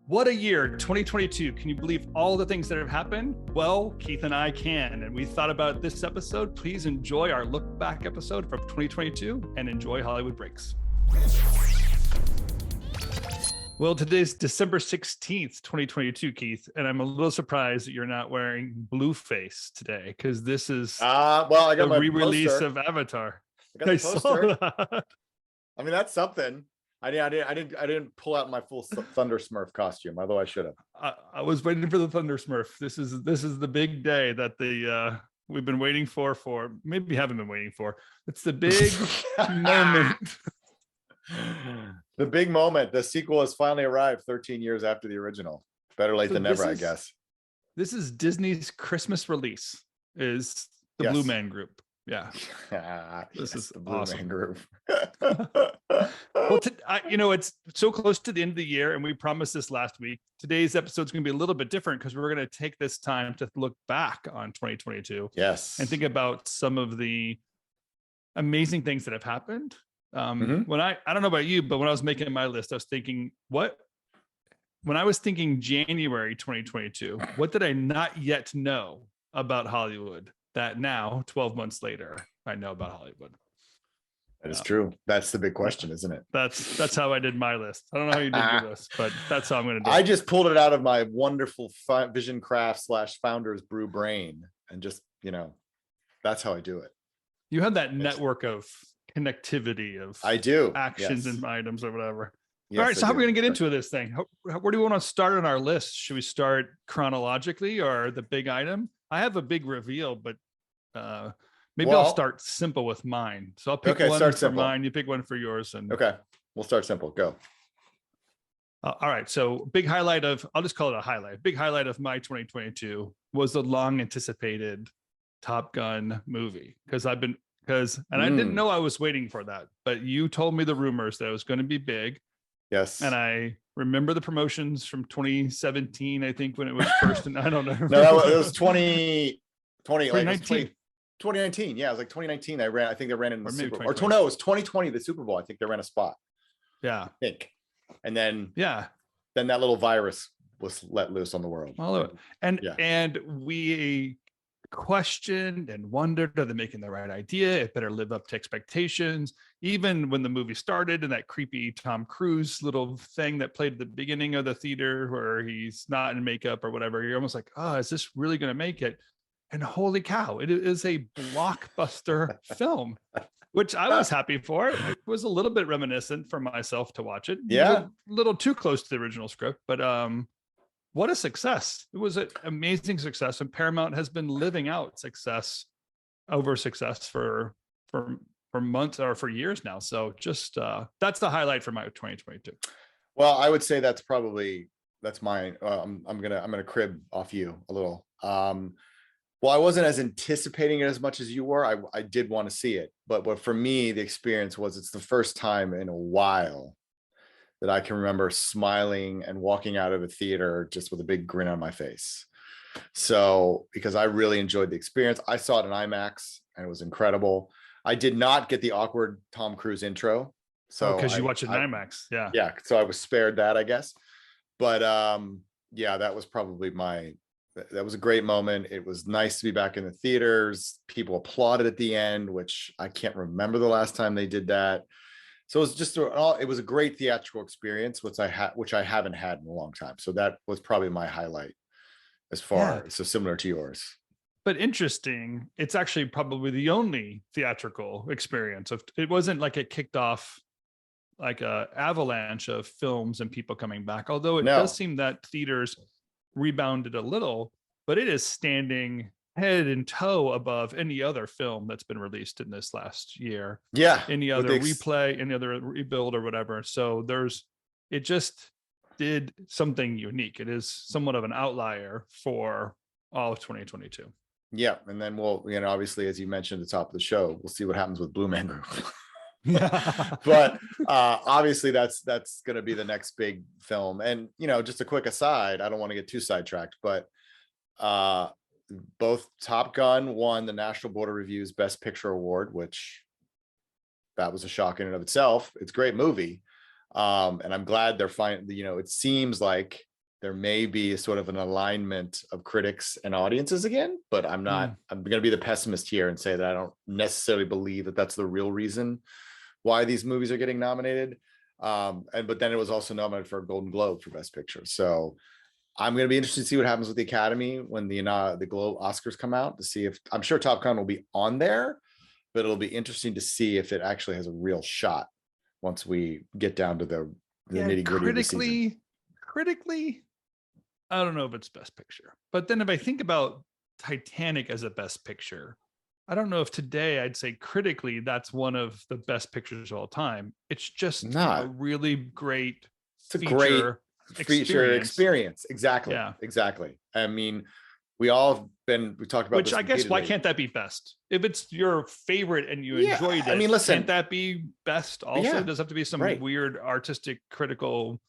What a year, 2022. Can you believe all the things that have happened? Well, Keith and I can. And we thought about this episode. Please enjoy our look back episode from 2022 and enjoy Hollywood Breaks. Well, today's December 16th, 2022, Keith, and I'm a little surprised that you're not wearing Blueface today because this is I got the my re-release poster. of Avatar. I got the poster. That. I mean, that's something. I didn't pull out my full Thunder Smurf costume, although I should have. I was waiting for the Thunder Smurf. This is the big day that we've been waiting for maybe haven't been waiting for. It's the big moment. The big moment. The sequel has finally arrived 13 years after the original. Better late than never, I guess. This is Disney's Christmas release. Is the Blue Man Group. Yeah. This is the Blue Man Group. Well, it's so close to the end of the year, and we promised this last week. Today's episode is going to be a little bit different because we're going to take this time to look back on 2022. Yes. And think about some of the amazing things that have happened. When I don't know about you, but when I was making my list, I was thinking, when I was thinking January 2022, what did I not yet know about Hollywood that now, 12 months later, I know about Hollywood? That is true. That's the big question, isn't it? That's how I did my list. I don't know how you did your list, but that's how I'm going to do it. I just pulled it out of my wonderful Vision Craft / Founders Brew brain, and just, that's how I do it. You have that network of connectivity of actions and items or whatever. Yes, all right, so how are we going to get into this thing? Where do we want to start on our list? Should we start chronologically or the big item? I have a big reveal, but maybe I'll start simple with mine. So I'll pick one for mine. You pick one for yours. Okay, we'll start simple. Go. All right. So I'll just call it a highlight. Big highlight of my 2022 was the long anticipated Top Gun movie I didn't know I was waiting for that, but you told me the rumors that it was going to be big. Yes. And I remember the promotions from 2017, I think, when it was first, and I don't know. No, it was 2019. 2019. Yeah, it was like 2019. I think they ran in the Super Bowl. Or no, it was 2020, the Super Bowl. I think they ran a spot. Yeah. I think. And then then that little virus was let loose on the world. And we questioned and wondered, are they making the right idea? It better live up to expectations. Even when the movie started and that creepy Tom Cruise little thing that played at the beginning of the theater where he's not in makeup or whatever, you're almost like, oh, is this really going to make it? And holy cow, it is a blockbuster film, which I was happy for. It was a little bit reminiscent for myself to watch it. Yeah. A little too close to the original script, but what a success. It was an amazing success, and Paramount has been living out success for months or for years now. So just that's the highlight for my 2022. Well, I would say that's mine. I'm gonna crib off you a little. Well, I wasn't as anticipating it as much as you were. I did want to see it, but for me, the experience was it's the first time in a while that I can remember smiling and walking out of a theater just with a big grin on my face. So, because I really enjoyed the experience. I saw it in IMAX and it was incredible. I did not get the awkward Tom Cruise intro. So because you watched it in IMAX. Yeah. Yeah. So I was spared that, I guess. But that was probably that was a great moment. It was nice to be back in the theaters. People applauded at the end, which I can't remember the last time they did that. So it was a great theatrical experience, which I haven't had in a long time. So that was probably my highlight so similar to yours. But interesting, it's actually probably the only theatrical experience. It wasn't like it kicked off like a avalanche of films and people coming back, although it does seem that theaters rebounded a little, but it is standing head and toe above any other film that's been released in this last year. Yeah. Any other replay, any other rebuild or whatever. So it just did something unique. It is somewhat of an outlier for all of 2022. Yeah. And then we'll, obviously, as you mentioned at the top of the show, we'll see what happens with Blue Man Group. But obviously that's going to be the next big film. And, just a quick aside, I don't want to get too sidetracked, but both Top Gun won the National Board of Review's Best Picture Award, which that was a shock in and of itself. It's a great movie. And I'm glad they're fine. It seems like there may be a sort of an alignment of critics and audiences again, but I'm going to be the pessimist here and say that I don't necessarily believe that that's the real reason why these movies are getting nominated. But then it was also nominated for a Golden Globe for Best Picture. So I'm going to be interested to see what happens with the Academy when the Globe Oscars come out, to see if, I'm sure Top Gun will be on there, but it'll be interesting to see if it actually has a real shot once we get down to the nitty gritty of the season. Critically, I don't know if it's Best Picture, but then if I think about Titanic as a Best Picture, I don't know if today I'd say critically that's one of the best pictures of all time. It's just a really great feature experience. Exactly. Yeah. Exactly. I mean, we talked about which I guess why can't that be best? If it's your favorite and you enjoyed it, I mean, listen, can't that be best also? Does have to be some weird artistic critical,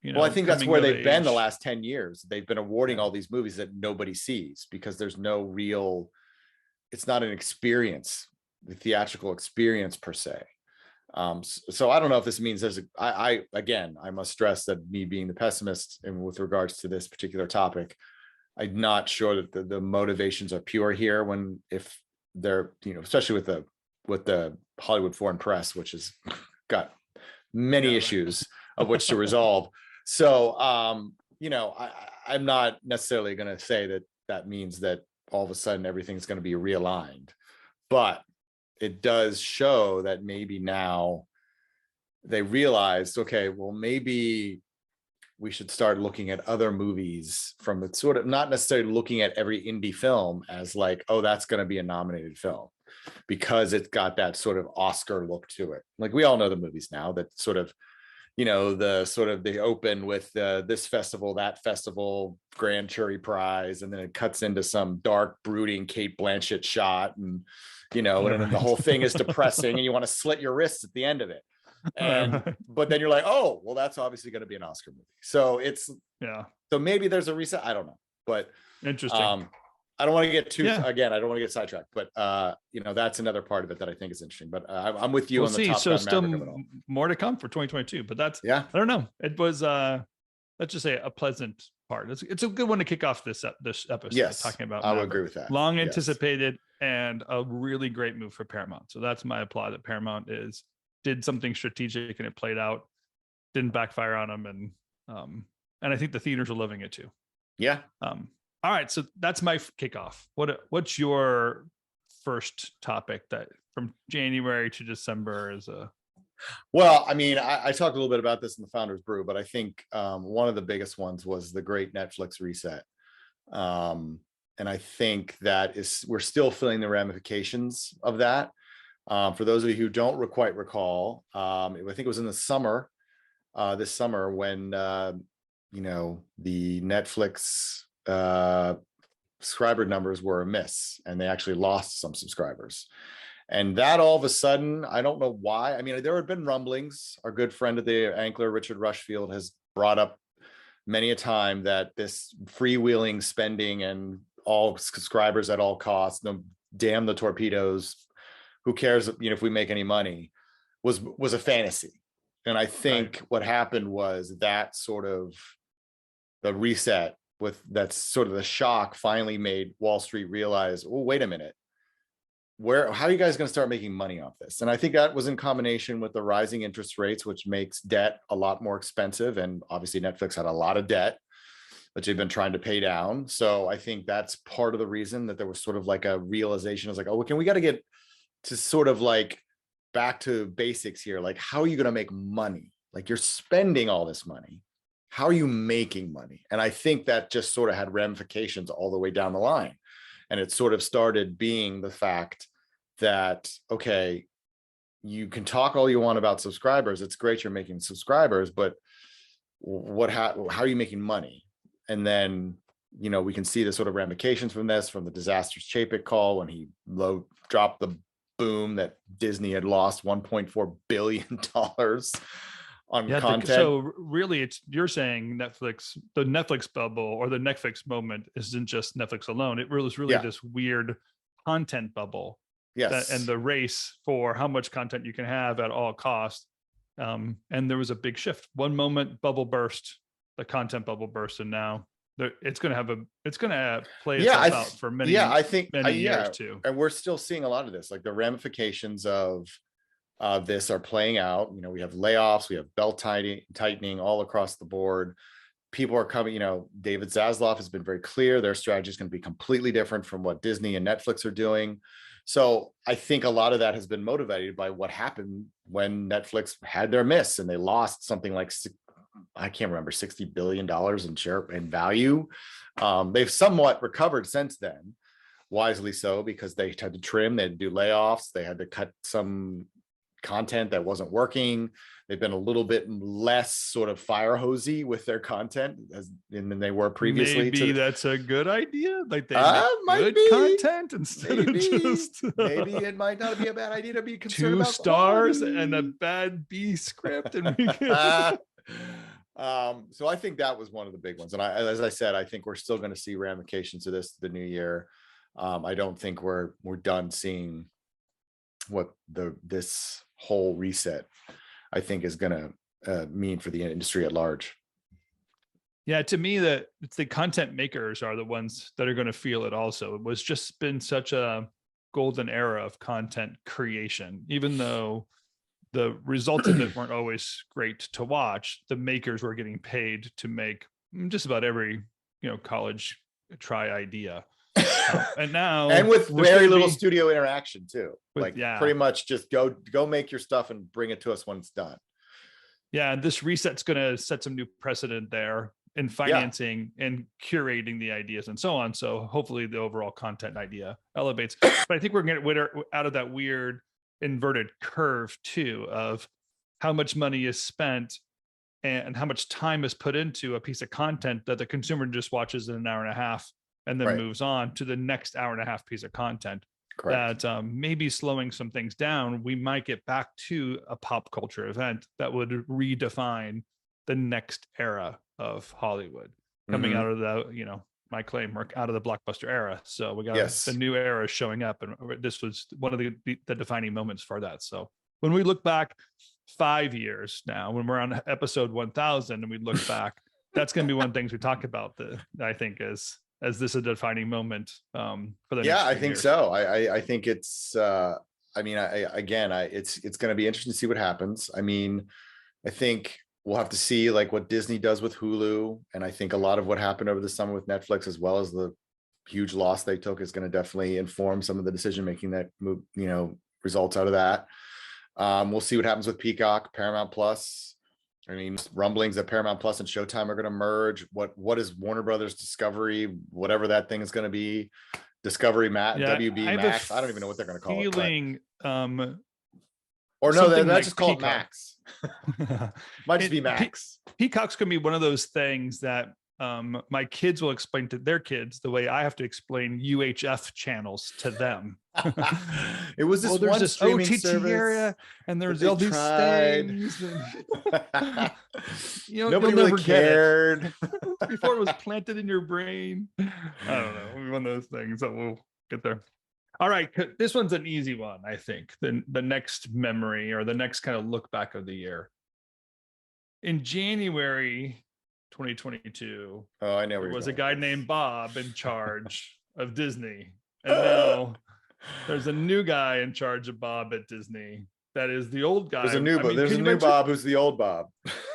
well, I think that's where they've been the last 10 years. They've been awarding all these movies that nobody sees because there's no real, it's not an experience, the theatrical experience per se. So I don't know if this means I must stress that me being the pessimist and with regards to this particular topic, I'm not sure that the motivations are pure here if they're, especially with the Hollywood Foreign Press, which has got many issues of which to resolve. So, I'm not necessarily going to say that means that all of a sudden everything's going to be realigned, but it does show that maybe now they realized, okay, well, maybe we should start looking at other movies from the sort of, not necessarily looking at every indie film as like, oh, that's going to be a nominated film because it's got that sort of Oscar look to it. Like we all know the movies now that sort of, they open with this festival, that festival, Grand Jury Prize, and then it cuts into some dark, brooding Kate Blanchett shot, and and then the whole thing is depressing, and you want to slit your wrists at the end of it. But then you're like, oh, well, that's obviously going to be an Oscar movie. So so maybe there's a reset. I don't know, but interesting. I don't want to get I don't want to get sidetracked, but that's another part of it that I think is interesting. But I'm with you on the Top Gun still Maverick of it all. More to come for 2022, but that's I don't know. It was let's just say a pleasant part. It's a good one to kick off this episode. Yes, talking about I would agree with that. Long anticipated and a really great move for Paramount. So that's my applaud that Paramount did something strategic and it played out, didn't backfire on them, and I think the theaters are loving it too. Yeah. All right, so that's my kickoff. What's your first topic that from January to December is a? Well, I mean, I talked a little bit about this in the Founders Brew, but I think one of the biggest ones was the great Netflix reset, and I think we're still feeling the ramifications of that. For those of you who don't quite recall, I think it was in the summer, this summer when the Netflix subscriber numbers were amiss and they actually lost some subscribers, and that all of a sudden, I don't know why. I mean, there had been rumblings. Our good friend at the Ankler, Richard Rushfield, has brought up many a time that this freewheeling spending and all subscribers at all costs, no, damn the torpedoes, who cares if we make any money, was a fantasy. And I think what happened was that sort of the reset with that's sort of the shock finally made Wall Street realize, oh, wait a minute, how are you guys going to start making money off this? And I think that was in combination with the rising interest rates, which makes debt a lot more expensive. And obviously Netflix had a lot of debt, which they've been trying to pay down. So I think that's part of the reason that there was sort of like a realization. It's like, oh, we got to get to sort of like back to basics here. Like, how are you going to make money? Like, you're spending all this money. How are you making money? And I think that just sort of had ramifications all the way down the line. And it sort of started being the fact that, okay, you can talk all you want about subscribers. It's great you're making subscribers, but how are you making money? And then, we can see the sort of ramifications from the disastrous Chapek call when he dropped the boom that Disney had lost $1.4 billion on content. So really, you're saying Netflix, the Netflix bubble or the Netflix moment isn't just Netflix alone. It was really this weird content bubble. Yes. And the race for how much content you can have at all costs. And there was a big shift. One moment, bubble burst. the content bubble burst, and now it's going to play Yeah, itself out for many, I think many years yeah, too. and we're still seeing a lot of this. Like the ramifications of this are playing out. You know, we have layoffs, we have belt tightening all across the board. People are coming, you know, David Zaslav has been very clear. Their strategy is going to be completely different from what Disney and Netflix are doing. So I think a lot of that has been motivated by what happened when Netflix had their miss and they lost something like, I can't remember, $60 billion in share and value. They've somewhat recovered since then, wisely so, because they had to trim, they had to do layoffs, they had to cut some content that wasn't working. They've been a little bit less sort of fire hosy with their content than they were previously. Maybe that's a good idea. Like they make good content instead of just maybe it might not be a bad idea to be concerned 2 about stars quality. and a bad B script, and we can... So I think that was one of the big ones. And as I said, I think we're still going to see ramifications of this the new year. I don't think we're done seeing what this whole reset, I think, is going to mean for the industry at large. Yeah, to me, that it's the content makers are the ones that are going to feel it also. It was just been such a golden era of content creation, even though the results of it weren't always great to watch. The makers were getting paid to make just about every, college try idea. And now, and with very little studio interaction too. Pretty much just go make your stuff and bring it to us when it's done. Yeah, and this reset's going to set some new precedent there in financing and curating the ideas and so on. So hopefully the overall content idea elevates. But I think we're going to get out of that weird inverted curve too, of how much money is spent and how much time is put into a piece of content that the consumer just watches in an hour and a half and then moves on to the next hour and a half piece of content. Correct. That maybe slowing some things down, we might get back to a pop culture event that would redefine the next era of Hollywood, coming out of the, my claim, we're out of the blockbuster era. So we got the new era showing up, and this was one of the defining moments for that. So when we look back 5 years now, when we're on episode 1000 and we look back, that's going to be one of the things we talk about that I think is as this a defining moment for the next I think years. so. I think it's it's going to be interesting to see what happens. I mean, I think we'll have to see like what Disney does with Hulu, and I think a lot of what happened over the summer with Netflix, as well as the huge loss they took, is going to definitely inform some of the decision making that results out of that. We'll see what happens with Peacock, Paramount Plus. I mean, rumblings that Paramount Plus and Showtime are going to merge. What is Warner Brothers Discovery, whatever that thing is going to be, Discovery WB Max? I don't even know what they're going to call it. Or no, they're not just called Max. Might just be Max. Peacock's going to be one of those things that my kids will explain to their kids the way I have to explain UHF channels to them. It was this one streaming OTT service area, and there's all these things. Nobody really cared before it was planted in your brain. I don't know. One of those things that we'll get there. All right, this one's an easy one, I think. The next memory or the next kind of look back of the year. In January 2022, there was a guy named Bob in charge of Disney, and now there's a new guy in charge of Bob at Disney. That is the old guy. There's a new Bob who's the old Bob.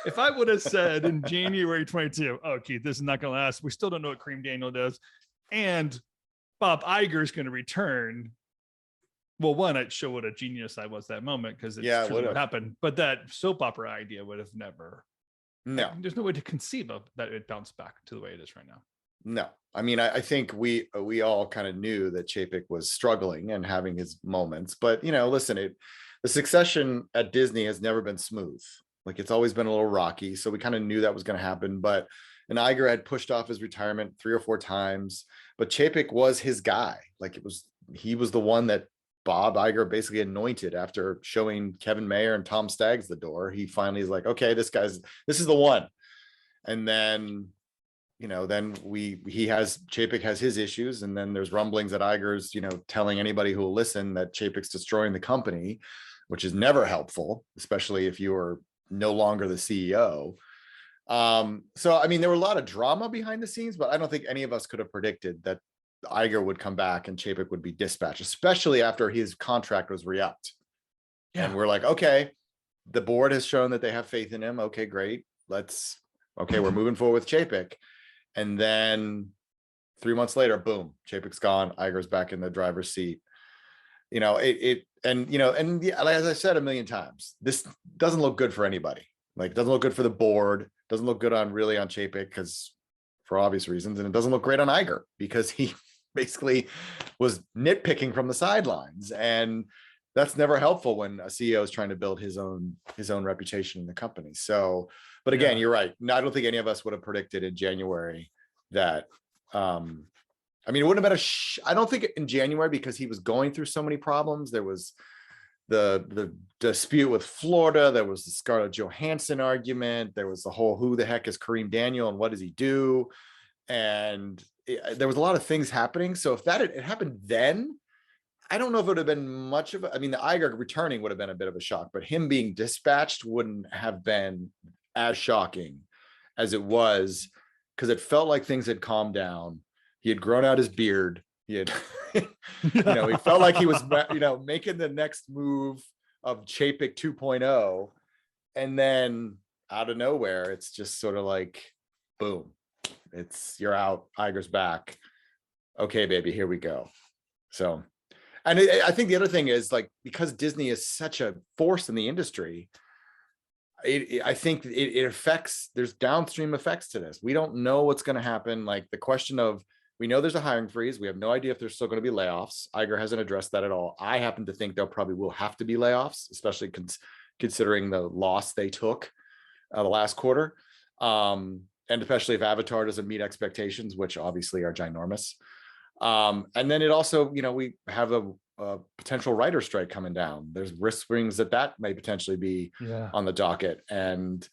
If I would have said in January 22, oh, Keith, this is not going to last. We still don't know what Kareem Daniel does, and Bob Iger is going to return. Well, one, I'd show what a genius I was that moment, because it's true what happened. But that soap opera idea would have never. No, there's no way to conceive of that it bounced back to the way it is right now. No, I mean, I think we all kind of knew that Chapek was struggling and having his moments. But listen, the succession at Disney has never been smooth. Like, it's always been a little rocky. So we kind of knew that was going to happen. But Iger had pushed off his retirement 3 or 4 times. But Chapek was his guy. Like, he was the one that Bob Iger basically anointed after showing Kevin Mayer and Tom Staggs the door. He finally is like, okay, this is the one. And then, Chapek has his issues. And then there's rumblings that Iger's, telling anybody who will listen that Chapek's destroying the company, which is never helpful, especially if you are no longer the CEO. So I mean, there were a lot of drama behind the scenes, but I don't think any of us could have predicted that Iger would come back and Chapek would be dispatched, especially after his contract was re-upped. And we're like, okay, the board has shown that they have faith in him. Okay, great. We're moving forward with Chapek. And then 3 months later, boom, Chapek's gone. Iger's back in the driver's seat. As I said a million times, this doesn't look good for anybody. Like, it doesn't look good for the board. Doesn't look good on Chapek because for obvious reasons, and it doesn't look great on Iger because he basically was nitpicking from the sidelines, and that's never helpful when a CEO is trying to build his own reputation in the company. So, but again, you're right. No, I don't think any of us would have predicted in January that. I mean, it wouldn't have been I don't think in January, because he was going through so many problems. There was the dispute with Florida. There was the Scarlett Johansson argument. There was the whole who the heck is Kareem Daniel and what does he do? And there was a lot of things happening. So if it happened then, I don't know if it would have been much of a, I mean, the Iger returning would have been a bit of a shock, but him being dispatched wouldn't have been as shocking as it was, because it felt like things had calmed down. He had grown out his beard. He had, he felt like he was, making the next move of Chapek 2.0. And then out of nowhere, it's just sort of like, boom, you're out. Iger's back. Okay, baby, here we go. So, and I think the other thing is, like, because Disney is such a force in the industry, I think it affects, there's downstream effects to this. We don't know what's going to happen. Like, the question of, we know there's a hiring freeze. We have no idea if there's still going to be layoffs. Iger hasn't addressed that at all. I happen to think there probably will have to be layoffs, especially considering the loss they took the last quarter. And especially if Avatar doesn't meet expectations, which obviously are ginormous. And then it also, we have a potential writer strike coming down. There's whisperings that may potentially be on the docket. And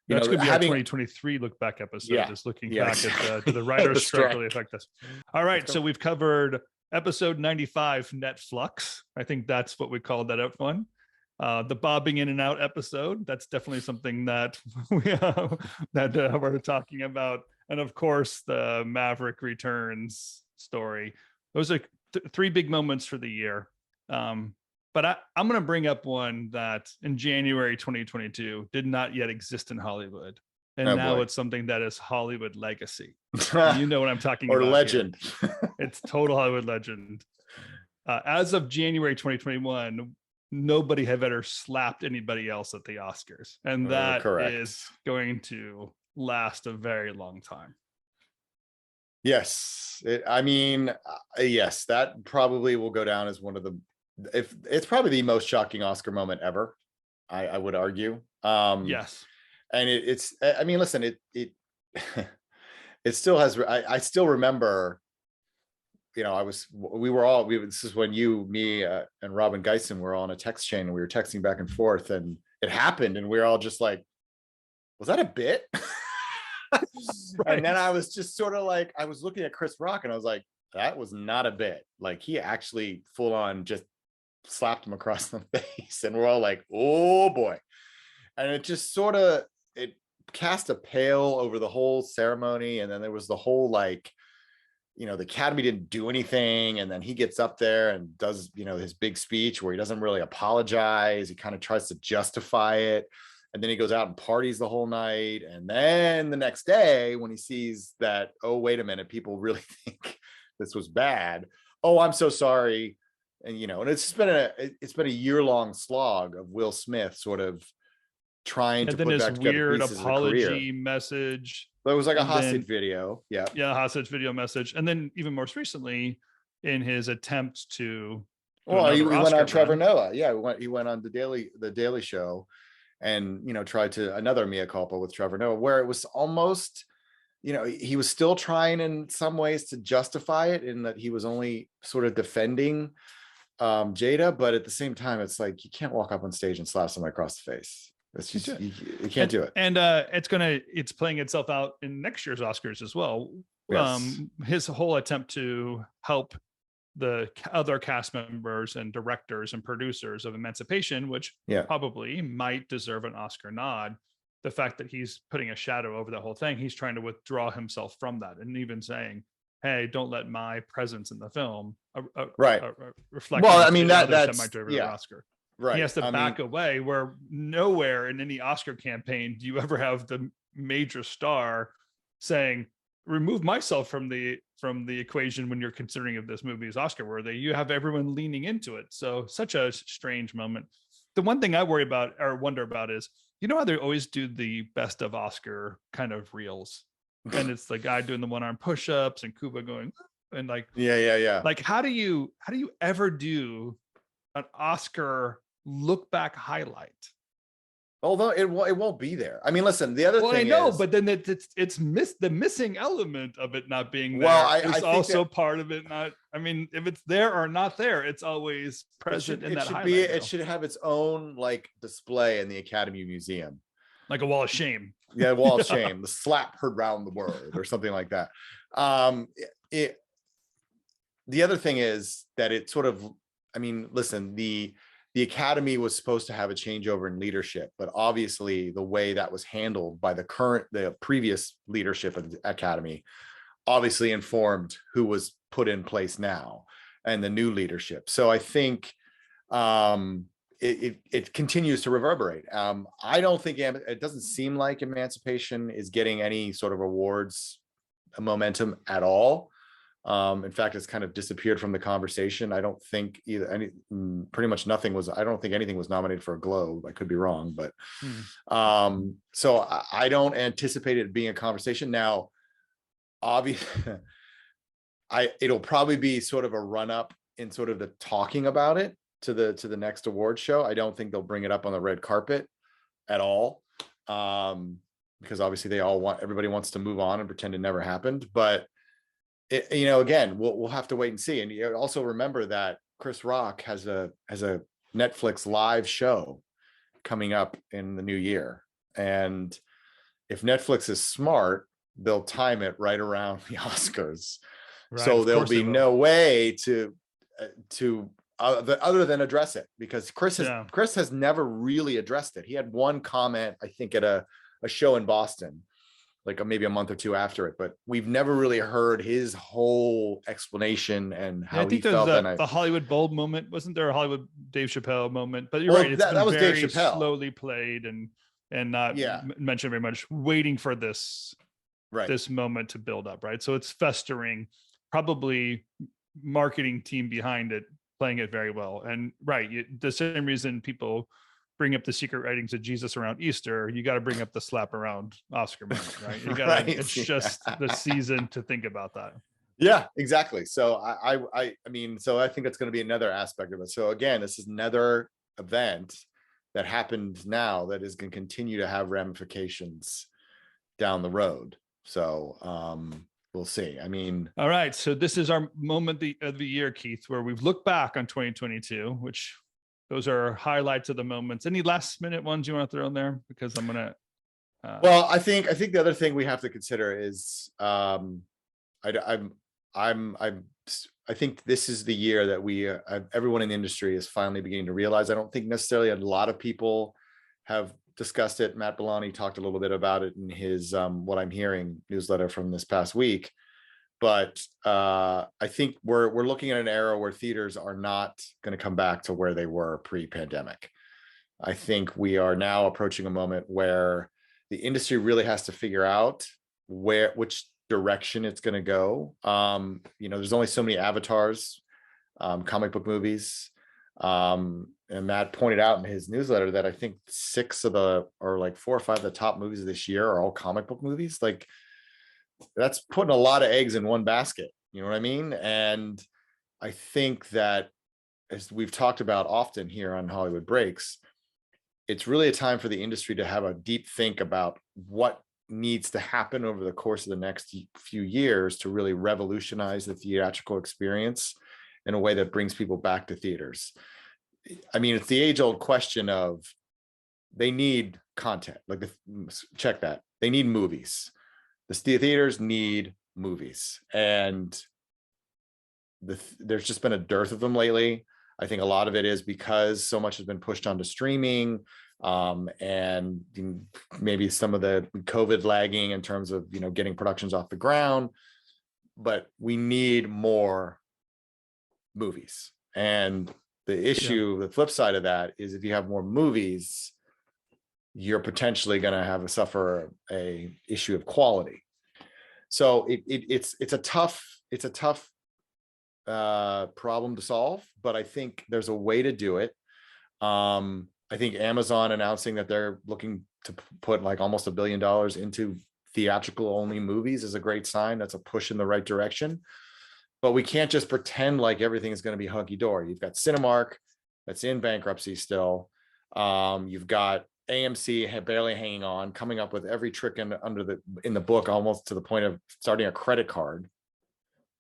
that's going to be our 2023 look back episode. Just looking back at the writer's strike really affect us. All right, so we've covered episode 95, Netflix. I think that's what we called that one. The bobbing in and out episode. That's definitely something that we're talking about. And of course, the Maverick Returns story. Those are three big moments for the year. But I'm going to bring up one that in January 2022 did not yet exist in Hollywood. And it's something that is Hollywood legacy. You know what I'm talking about. Or legend. It's total Hollywood legend. As of January 2021, nobody have ever slapped anybody else at the Oscars. And that is going to last a very long time. Yes. Yes, that probably will go down as one of the, if it's probably the most shocking Oscar moment ever, I would argue. Yes. And listen, it still has, I still remember, this is when me and Robin Geisen were all on a text chain, and we were texting back and forth, and it happened, and we were all just like, was that a bit? Right. And then I was just sort of like, I was looking at Chris Rock and I was like, that was not a bit. Like, he actually full on just slapped him across the face, and we're all like, oh boy. And it just sort of, it cast a pale over the whole ceremony. And then there was the whole, like, the Academy didn't do anything. And then he gets up there and does, his big speech where he doesn't really apologize. He kind of tries to justify it. And then he goes out and parties the whole night. And then the next day, when he sees that, oh, wait a minute, people really think this was bad. Oh, I'm so sorry. And, and it's been a year-long slog of Will Smith sort of trying to put back together pieces of apology message. But it was like a hostage video. Yeah. Yeah. Hostage video message. And then even more recently, in his attempt to, he went on Trevor Noah. Yeah. He went on the Daily Show, and, tried to another mea culpa with Trevor Noah, where it was almost, he was still trying in some ways to justify it, in that he was only sort of defending Jada, but at the same time, it's like, you can't walk up on stage and slap somebody across the face. It's just, you can't do it. And it's playing itself out in next year's Oscars as well. Yes. His whole attempt to help the other cast members and directors and producers of Emancipation, which probably might deserve an Oscar nod, the fact that he's putting a shadow over the whole thing. He's trying to withdraw himself from that, and even saying, hey, don't let my presence in the film Right. reflect Well, I onto mean, the other that's, semi-derivative Oscar. right. He has to I back mean, away, where nowhere in any Oscar campaign do you ever have the major star saying, remove myself from the equation when you're considering if this movie is Oscar worthy. You have everyone leaning into it. So such a strange moment. The one thing I worry about or wonder about is, how they always do the best of Oscar kind of reels, and it's the guy doing the one-arm push-ups and Cuba going, and like, yeah. like how do you ever do an Oscar look back highlight? Although it won't be there. I mean, listen, the other Well, I thing know, is, but then the missing element of it not being well, there I is think also that part of it. Not, I mean, if it's there or not there, it's always present in that highlight it reel. should have its own like display in the Academy Museum, Like a wall of shame. yeah, wall of Yeah. shame, the slap heard round the world or something like that. The other thing is that it sort of, I mean, listen, the Academy was supposed to have a changeover in leadership, but obviously the way that was handled by the previous leadership of the Academy obviously informed who was put in place now and the new leadership. So I think it continues to reverberate. I don't think it doesn't seem like Emancipation is getting any sort of awards momentum at all. In fact, it's kind of disappeared from the conversation. I don't think pretty much nothing was, I don't think anything was nominated for a Globe. I could be wrong, but so I don't anticipate it being a conversation. Now, obviously, it'll probably be sort of a run up in sort of the talking about it to the next award show. I don't think they'll bring it up on the red carpet at all. Because obviously everybody wants to move on and pretend it never happened, but again, we'll have to wait and see. And you also remember that Chris Rock has a Netflix live show coming up in the new year. And if Netflix is smart, they'll time it right around the Oscars. Right, so there'll be no way to other than address it, because Chris has never really addressed it. He had one comment, I think, at a show in Boston, like maybe a month or two after it, but we've never really heard his whole explanation and how he felt. The Hollywood Bowl moment, wasn't there a Hollywood Dave Chappelle moment? But you're right, that was very Dave Chappelle, slowly played and not mentioned very much, waiting for this moment to build up, right? So it's festering, probably marketing team behind it playing it very well. And the same reason people bring up the secret writings of Jesus around Easter, you got to bring up the slap around Oscar moment, right? You got to, it's just the season to think about that. Yeah, exactly. So I mean, so I think that's going to be another aspect of it. So again, this is another event that happened now that is going to continue to have ramifications down the road. So we'll see. I mean, all right. So this is our moment of the year, Keith, where we've looked back on 2022, which those are highlights of the moments. Any last minute ones you want to throw in there? Because I'm gonna. Well, I think the other thing we have to consider is I think this is the year that everyone in the industry is finally beginning to realize. I don't think necessarily a lot of people have discussed it. Matt Bellani talked a little bit about it in his What I'm Hearing newsletter from this past week. But I think we're looking at an era where theaters are not going to come back to where they were pre-pandemic. I think we are now approaching a moment where the industry really has to figure out which direction it's going to go. There's only so many avatars, comic book movies. And Matt pointed out in his newsletter that I think 4 or 5 of the top movies of this year are all comic book movies. Like, that's putting a lot of eggs in one basket. You know what I mean? And I think that, as we've talked about often here on Hollywood Breaks, it's really a time for the industry to have a deep think about what needs to happen over the course of the next few years to really revolutionize the theatrical experience in a way that brings people back to theaters. I mean, it's the age-old question of, they need content. Check that. They need movies. The theaters need movies, and there's just been a dearth of them lately. I think a lot of it is because so much has been pushed onto streaming, and maybe some of the COVID lagging in terms of, getting productions off the ground, but we need more movies. And the issue, the flip side of that is if you have more movies, you're potentially going to suffer a issue of quality. So it's a tough problem to solve, but I think there's a way to do it. I think Amazon announcing that they're looking to put like almost $1 billion into theatrical only movies is a great sign. That's a push in the right direction. But we can't just pretend like everything is going to be hunky-dory. You've got Cinemark that's in bankruptcy still. You've got AMC barely hanging on, coming up with every trick in the book, almost to the point of starting a credit card.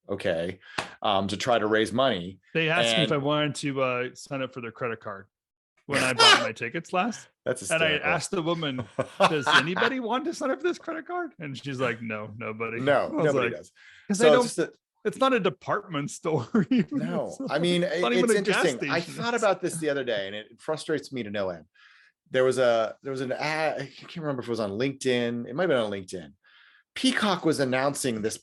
Okay, to try to raise money. They asked me if I wanted to sign up for their credit card when I bought my tickets last. That's hysterical. And I asked the woman, "Does anybody want to sign up for this credit card?" And she's like, "No, nobody." No, nobody does. Because it's not a department store. No, I mean, it's interesting. I thought about this the other day, and it frustrates me to no end. There was an ad. I can't remember if it was on LinkedIn. It might have been on LinkedIn. Peacock was announcing this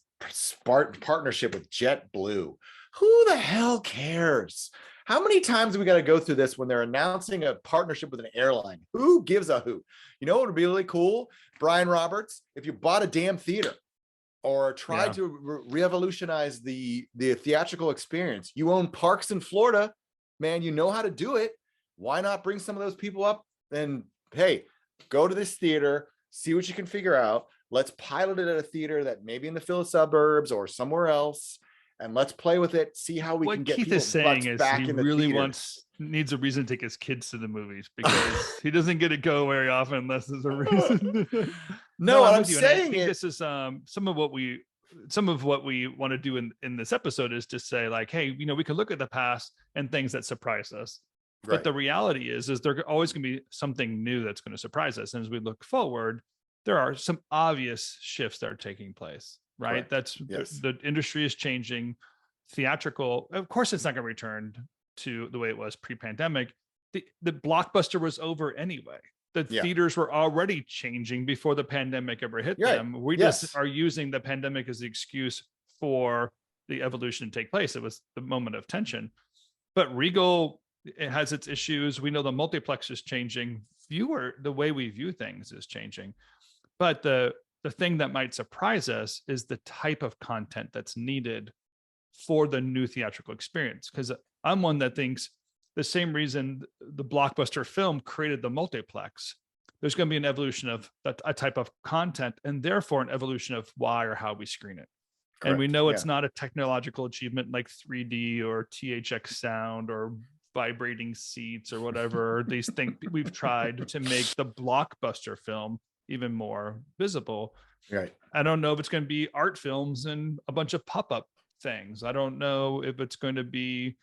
partnership with JetBlue. Who the hell cares? How many times do we got to go through this when they're announcing a partnership with an airline? Who gives a hoot? You know what would be really cool? Brian Roberts, if you bought a damn theater or tried to revolutionize the theatrical experience, you own parks in Florida, man, you know how to do it. Why not bring some of those people up and, hey, go to this theater, see what you can figure out. Let's pilot it at a theater that maybe in the Philly suburbs or somewhere else, and let's play with it. See how we can get Keith people is saying is back he in the really theaters. needs a reason to take his kids to the movies because he doesn't get to go very often unless there's a reason. No, I'm what I'm with you, saying is this is some of what we want to do in this episode is to say like, hey, we can look at the past and things that surprise us. But the reality is there's always going to be something new that's going to surprise us. And as we look forward, there are some obvious shifts that are taking place, right? That's the industry is changing. Theatrical, of course, it's not going to return to the way it was pre-pandemic. The blockbuster was over anyway. The theaters were already changing before the pandemic ever hit them. We just are using the pandemic as the excuse for the evolution to take place. It was the moment of tension. But Regal, it has its issues. We know the multiplex is changing. The way we view things is changing. But the thing that might surprise us is the type of content that's needed for the new theatrical experience. Because I'm one that thinks the same reason the blockbuster film created the multiplex, there's going to be an evolution of a type of content and therefore an evolution of why or how we screen it. Correct. And we know it's not a technological achievement like 3D or THX sound or vibrating seats or whatever. These things we've tried to make the blockbuster film even more visible. Right. I don't know if it's going to be art films and a bunch of pop-up things. I don't know if it's going to be,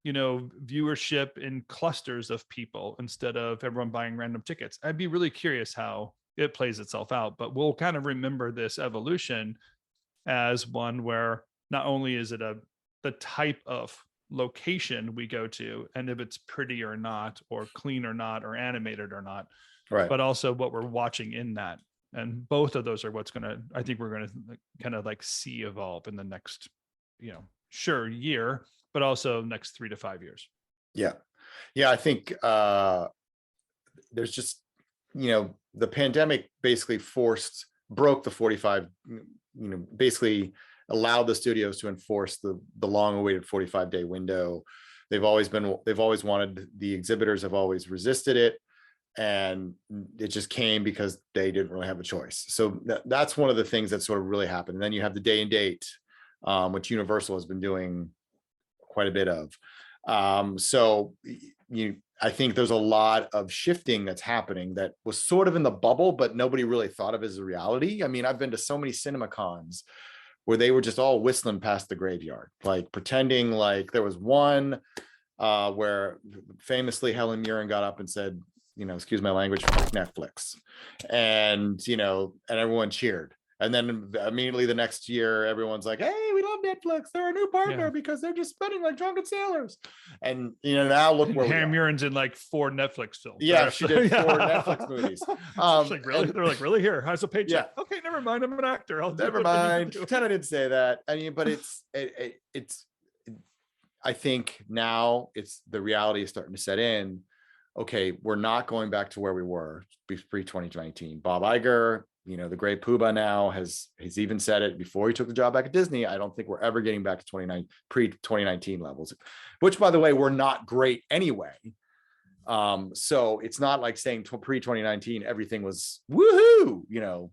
viewership in clusters of people instead of everyone buying random tickets. I'd be really curious how it plays itself out, but we'll kind of remember this evolution as one where not only is it the type of location we go to and if it's pretty or not, or clean or not, or animated or not, but also what we're watching in that. And both of those are what's going to, I think we're going to kind of like see evolve in the next, year, but also next 3 to 5 years. Yeah. I think there's just, the pandemic basically broke the 45, basically allowed the studios to enforce the long awaited 45-day window. They've always wanted, the exhibitors have always resisted it. And it just came because they didn't really have a choice. So that's one of the things that sort of really happened. And then you have the day and date, which Universal has been doing quite a bit of. I think there's a lot of shifting that's happening that was sort of in the bubble, but nobody really thought of as a reality. I mean, I've been to so many cinema cons where they were just all whistling past the graveyard, like pretending like there was one where famously Helen Mirren got up and said, excuse my language, fuck Netflix. And everyone cheered And then immediately the next year, everyone's like, hey, we love Netflix. They're a new partner because they're just spending like drunken sailors. And, you know, now look where Hannah we are. Murin's in like 4 Netflix films. Yeah, Right? she did 4 Netflix movies. Like, really? They're like, really? Here, how's a paycheck? Yeah. Okay, never mind. I'm an actor. I'll do Never what I need mind. to do. Kind of didn't say that. I mean, but I think now it's the reality is starting to set in. Okay, we're not going back to where we were pre-2019. Bob Iger, you know, the great Poobah now has even said it before he took the job back at Disney. I don't think we're ever getting back to pre-2019 levels, which by the way, were not great anyway. So it's not like saying pre-2019, everything was woohoo, you know,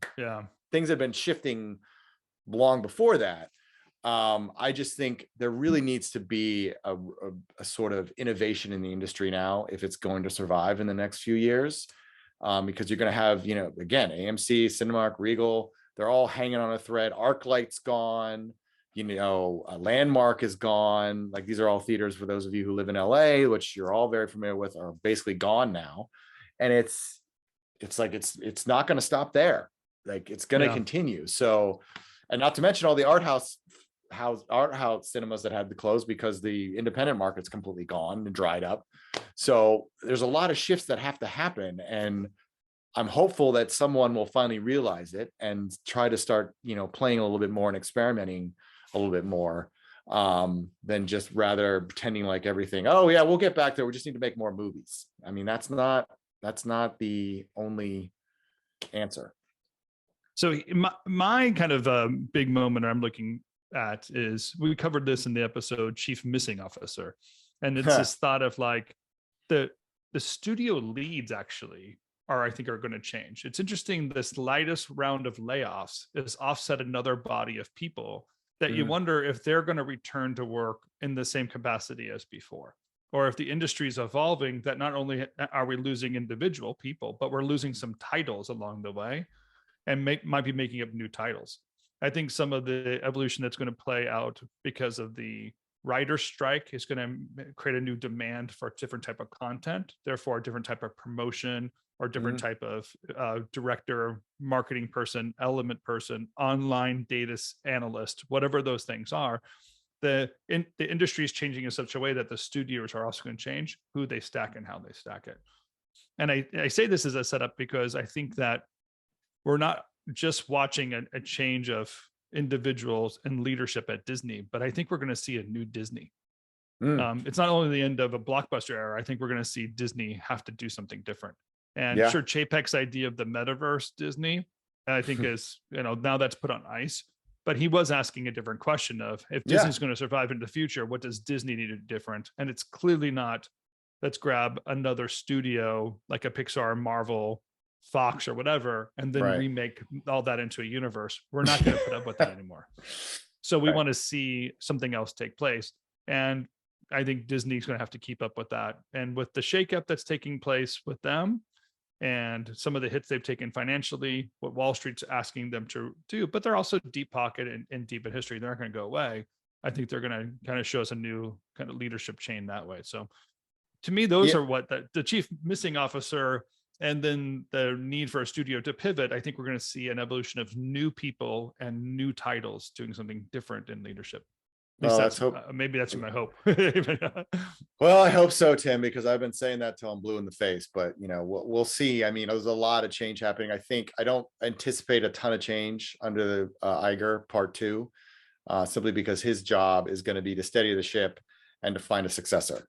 things have been shifting long before that. I just think there really needs to be a sort of innovation in the industry now if it's going to survive in the next few years, because you're going to have, you know, again, AMC, Cinemark, Regal, they're all hanging on a thread. ArcLight's gone, you know, Landmark is gone. Like these are all theaters for those of you who live in LA, which you're all very familiar with, are basically gone now. And it's not going to stop there. Like it's going to continue. So, and not to mention all the art house cinemas that had to close because the independent market's completely gone and dried up. So there's a lot of shifts that have to happen. And I'm hopeful that someone will finally realize it and try to start, you know, playing a little bit more and experimenting a little bit more, than just rather pretending like everything, oh yeah, we'll get back there. We just need to make more movies. I mean, that's not the only answer. So my kind of big moment I'm looking at is, we covered this in the episode Chief Missing Officer, and it's this thought of like the studio leads actually I think are going to change. It's interesting, this latest round of layoffs has offset another body of people that you wonder if they're going to return to work in the same capacity as before, or if the industry is evolving, that not only are we losing individual people, but we're losing some titles along the way, and might be making up new titles. I think some of the evolution that's going to play out because of the writer's strike is going to create a new demand for a different type of content, therefore a different type of promotion or different type of director, marketing person, element person, online data analyst, whatever those things are. The industry is changing in such a way that the studios are also going to change who they stack and how they stack it. And I say this as a setup because I think that we're not just watching a change of individuals and leadership at Disney, but I think we're going to see a new Disney. It's not only the end of a blockbuster era. I think we're going to see Disney have to do something different. And sure, Chapek's idea of the metaverse Disney, I think is, you know, now that's put on ice, but he was asking a different question of, if Disney's going to survive in the future, what does Disney need to do different? And it's clearly not, let's grab another studio like a Pixar, Marvel, Fox or whatever, and then remake all that into a universe. We're not going to put up with that anymore. So we want to see something else take place. And I think Disney's going to have to keep up with that. And with the shakeup that's taking place with them and some of the hits they've taken financially, what Wall Street's asking them to do, but they're also deep pocket and deep in history. They're not going to go away. I think they're going to kind of show us a new kind of leadership chain that way. So to me, those are what the chief missing officer, and then the need for a studio to pivot. I think we're going to see an evolution of new people and new titles doing something different in leadership. Maybe that's my hope. Well, I hope so, Tim, because I've been saying that till I'm blue in the face, but you know, we'll see. I mean, there's a lot of change happening. I don't anticipate a ton of change under the Iger part 2, simply because his job is going to be to steady the ship and to find a successor.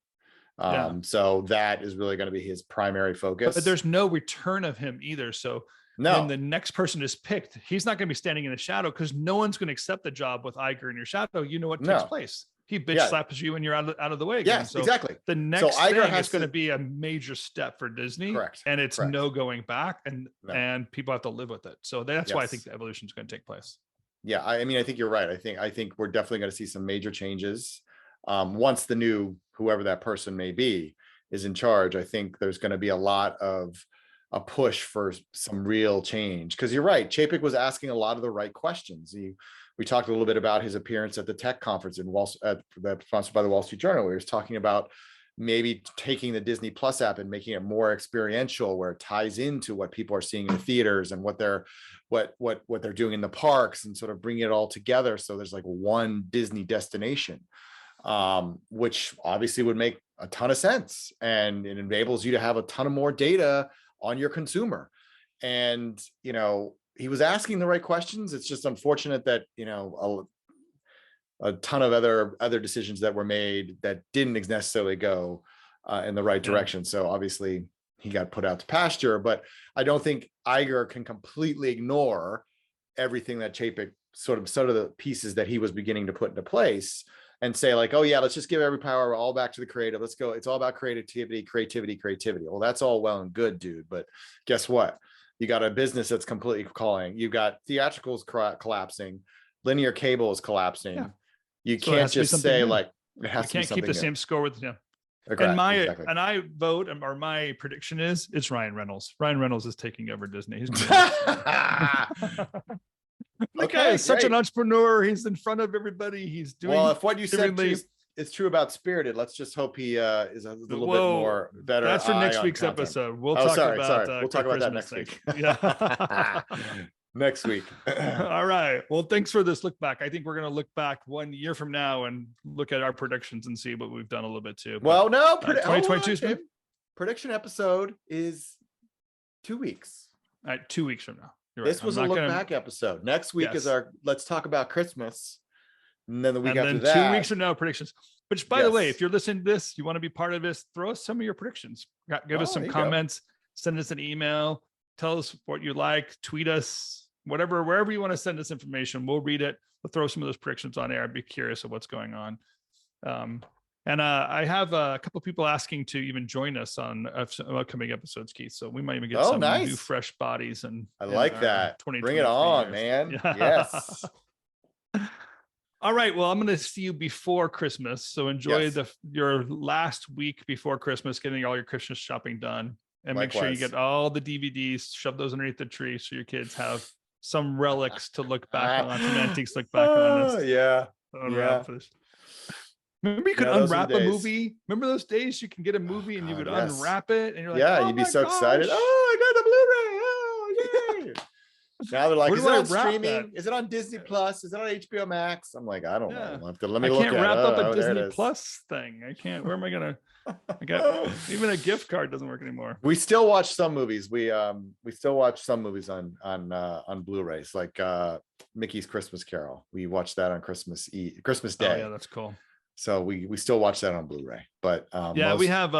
So that is really going to be his primary focus. But there's no return of him either. So when the next person is picked, he's not going to be standing in the shadow, because no one's going to accept the job with Iger in your shadow. You know what takes place. He bitch slaps you and you're out of the way again. Yes, exactly. The next thing is going to be a major step for Disney. Correct. And it's no going back, and people have to live with it. So that's why I think the evolution is going to take place. Yeah, I mean, I think you're right. I think we're definitely going to see some major changes once the new, whoever that person may be, is in charge. I think there's going to be a lot of a push for some real change, because you're right. Chapek was asking a lot of the right questions. We talked a little bit about his appearance at the tech conference in sponsored by the Wall Street Journal. He was talking about maybe taking the Disney Plus app and making it more experiential, where it ties into what people are seeing in the theaters and what they're doing in the parks, and sort of bring it all together. So there's like one Disney destination, which obviously would make a ton of sense, and it enables you to have a ton of more data on your consumer. And, you know, he was asking the right questions. It's just unfortunate that, you know, a ton of other decisions that were made that didn't necessarily go in the right direction. So obviously he got put out to pasture, but I don't think Iger can completely ignore everything that Chapek sort of the pieces that he was beginning to put into place, and say like, oh yeah, let's just give every power all back to the creative. Let's go. It's all about creativity. Well, that's all well and good, dude. But guess what? You got a business that's completely calling. You got theatricals collapsing. Linear cable is collapsing. Yeah. You can't just say new. Like, it has to be something. You can't keep the same score with him. Okay, and I vote, or my prediction is, it's Ryan Reynolds. Ryan Reynolds is taking over Disney. He's the guy is such an entrepreneur. He's in front of everybody. He's doing well. If what you said is true about Spirited, let's just hope he is a little bit more better. That's for next week's episode. We'll talk about we'll talk about that next week. Yeah. Next week. All right. Well, thanks for this look back. I think we're going to look back 1 year from now and look at our predictions and see what we've done a little bit too. Well, no, 2022 prediction episode is 2 weeks. All right, 2 weeks from now. You're this right. was a look back episode. Next week is our let's talk about Christmas. And then the week after that, 2 weeks from now, predictions. Which, by the way, if you're listening to this, you want to be part of this, throw us some of your predictions. Give us some comments, send us an email, tell us what you like, tweet us, whatever, wherever you want to send us information. We'll read it. We'll throw some of those predictions on air. I'd be curious of what's going on. And I have a couple of people asking to even join us on some upcoming episodes, Keith. So we might even get some new fresh bodies. And I like that. Bring it on, man. Yes. All right. Well, I'm going to see you before Christmas. So enjoy your last week before Christmas, getting all your Christmas shopping done. And make sure you get all the DVDs, shove those underneath the tree so your kids have some relics to look back on, some antiques to look back on. Yeah. Remember you could unwrap a movie? Remember those days you can get a movie and you would unwrap it and you're like, you'd be so excited. Oh, I got the Blu-ray. Oh, yay. Now they're like, is it on streaming? Is it on Disney Plus? Is it on HBO Max? I'm like, I don't know. Let me look at it. I can't wrap up a Disney Plus thing. I can't. Where am I gonna? I got even a gift card doesn't work anymore. We still watch some movies. We still watch some movies on Blu-rays, like Mickey's Christmas Carol. We watched that on Christmas Day. Oh yeah, that's cool. So we still watch that on Blu-ray. But we have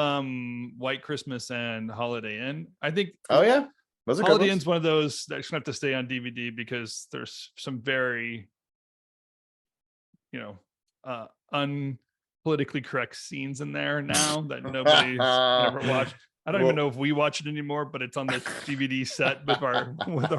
White Christmas and Holiday Inn. I think. Oh yeah. Holiday Inn's one of those that should have to stay on DVD because there's some very, unpolitically correct scenes in there now that nobody's ever watched. I don't even know if we watch it anymore, but it's on the DVD set with our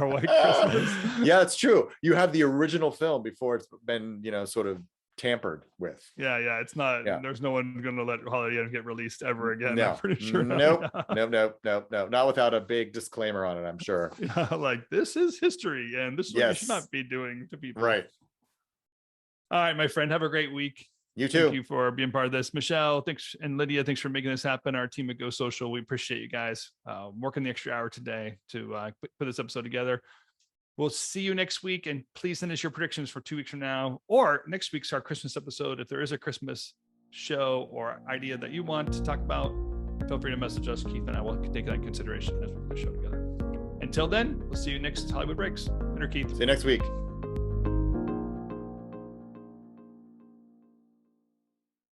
White Christmas. Yeah, it's true. You have the original film before it's been, sort of tampered with. Yeah, it's not. Yeah. There's no one going to let Holiday Inn get released ever again. No. I'm pretty sure. Nope. Not without a big disclaimer on it, I'm sure. Yeah, like this is history, and this is what you should not be doing to people. Right. All right, my friend. Have a great week. You too. Thank you for being part of this. Michelle, thanks, and Lydia, thanks for making this happen. Our team at Go Social, we appreciate you guys working the extra hour today to put this episode together. We'll see you next week, and please send us your predictions for 2 weeks from now, or next week's our Christmas episode. If there is a Christmas show or idea that you want to talk about, feel free to message us. Keith and I will take that in consideration as we put the show together. Until then, we'll see you next Hollywood Breaks. Later, Keith. See you next week.